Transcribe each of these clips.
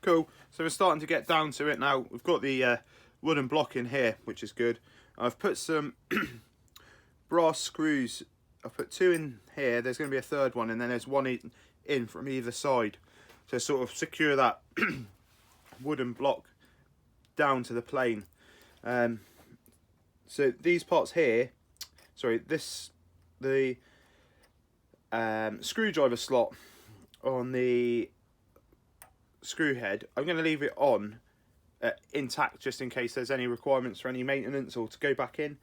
Cool, so we're starting to get down to it now. We've got the wooden block in here, which is good. I've put some brass screws. I've put 2 in here. There's going to be a third one, and then there's one in from either side to sort of secure that wooden block down to the plane. So these parts here, sorry, the screwdriver slot on the screw head, I'm going to leave it on intact just in case there's any requirements for any maintenance or to go back in.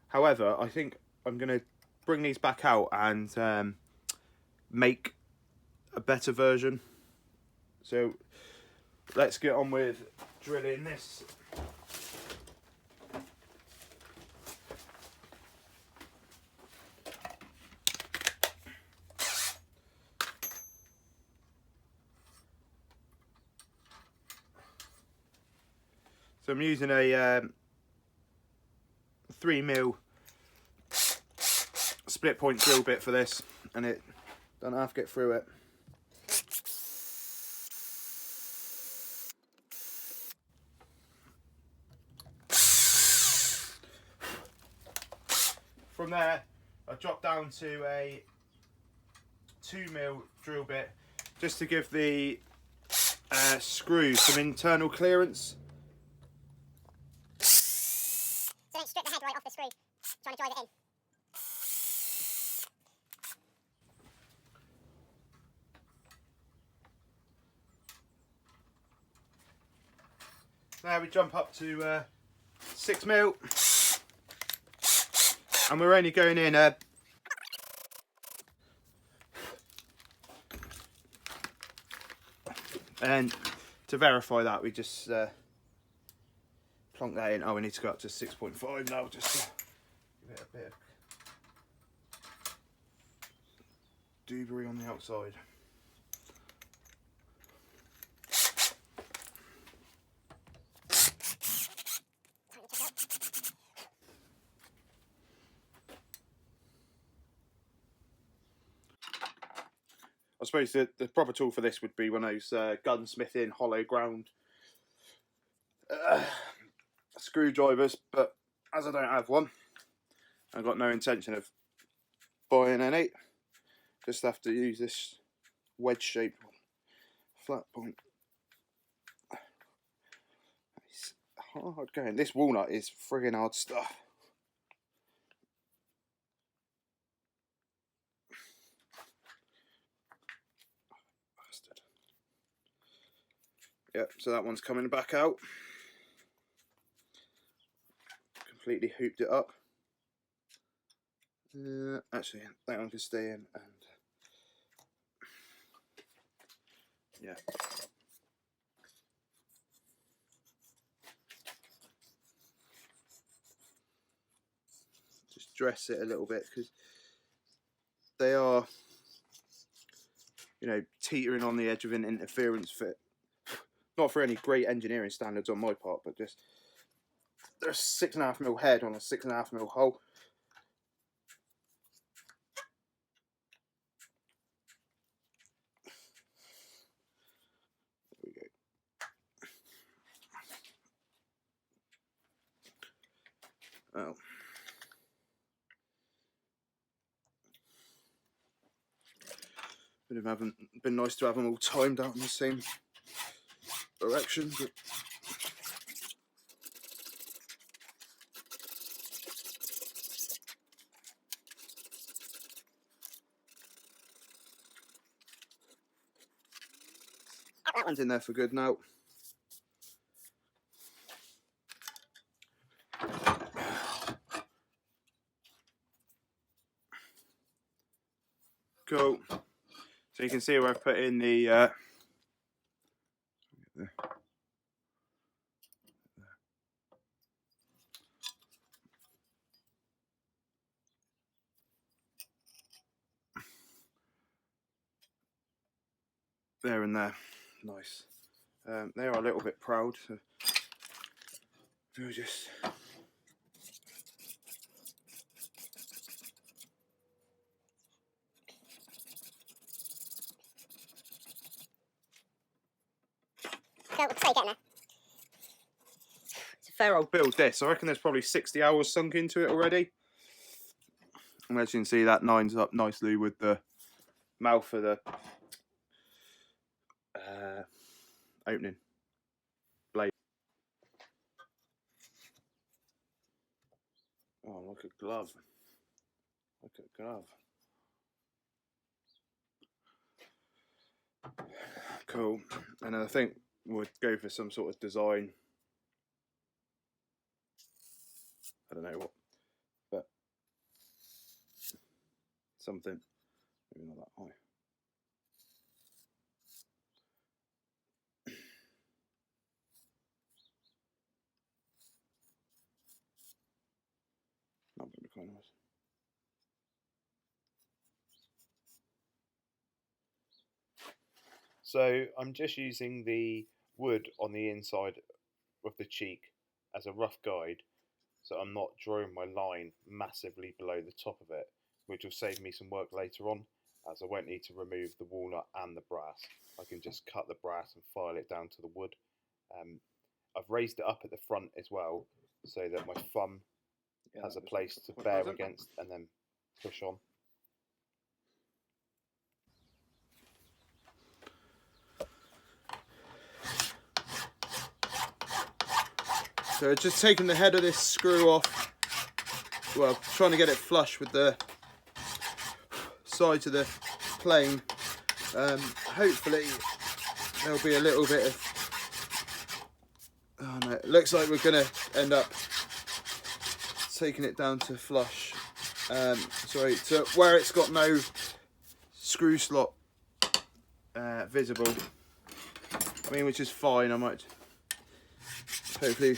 However, I think I'm going to bring these back out and make a better version. So let's get on with drilling this. So I'm using a 3mm split point drill bit for this, and it don't have to get through it. From there, I dropped down to a 2mm drill bit just to give the screws some internal clearance. So don't strip the head right off the screw, trying to drive it in. Now we jump up to 6mm, and we're only going in and to verify that we just plonk that in. Oh, we need to go up to 6.5 now, just to give it a bit of debris on the outside. I suppose the proper tool for this would be one of those gunsmithing hollow ground screwdrivers, but as I don't have one, I've got no intention of buying any. Just have to use this wedge shaped flat point. It's hard going. This walnut is friggin' hard stuff. Yep, so that one's coming back out. Completely hooped it up. Actually, that one can stay in, and yeah. Just dress it a little bit because they are, you know, teetering on the edge of an interference fit. Not for any great engineering standards on my part, but just there's a 6.5mm head on a 6.5mm hole. There we go. Oh. Would have been nice to have them all timed out in the same direction, but that one's in there for good now. Cool. So you can see where I've put in the there and there. Nice. They are a little bit proud, so we'll just Go. Sorry, getting there. It's a fair old build this. I reckon there's probably 60 hours sunk into it already. And as you can see, that lines up nicely with the mouth of the opening blade. Oh, look at glove. Look at glove. Cool. And I think we'll go for some sort of design. I don't know what, but something. Maybe not that high. That would be quite nice. So I'm just using the wood on the inside of the cheek as a rough guide, so I'm not drawing my line massively below the top of it, which will save me some work later on, as I won't need to remove the walnut and the brass. I can just cut the brass and file it down to the wood. I've raised it up at the front as well, so that my thumb has a place to bear against and then push on. So just taking the head of this screw off, well, trying to get it flush with the sides of the plane. Hopefully there'll be a little bit of, oh no, it looks like we're going to end up taking it down to flush. Sorry, to where it's got no screw slot visible. I mean, which is fine. I might hopefully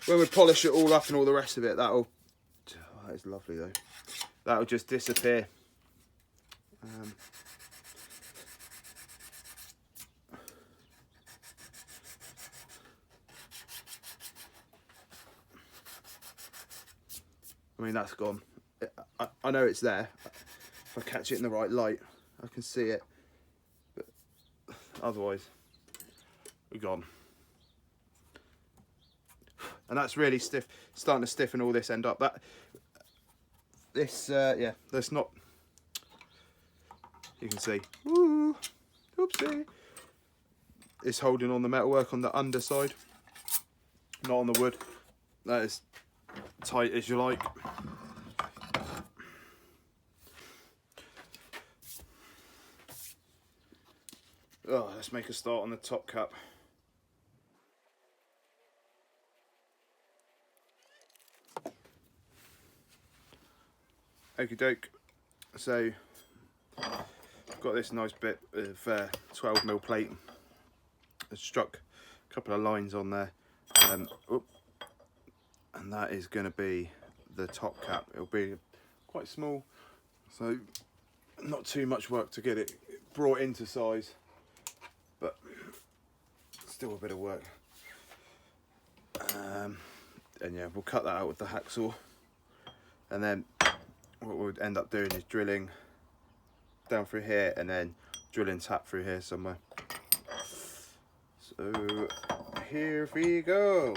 when we polish it all up and all the rest of it, that'll, oh, that is lovely though, that'll just disappear. I mean, that's gone. I know it's there. If I catch it in the right light, I can see it. But otherwise, we're gone. And that's really stiff, starting to stiffen all this end up. Yeah, that's not, you can see, ooh, oopsie. It's holding on the metalwork on the underside, not on the wood. That is tight as you like. Oh, let's make a start on the top cap. Okie doke. So I've got this nice bit of 12mm plate. I struck a couple of lines on there, and that is going to be the top cap. It'll be quite small, so not too much work to get it brought into size, but still a bit of work. And yeah, we'll cut that out with the hacksaw, and then what we'll end up doing is drilling down through here and then drilling tap through here somewhere. So here we go.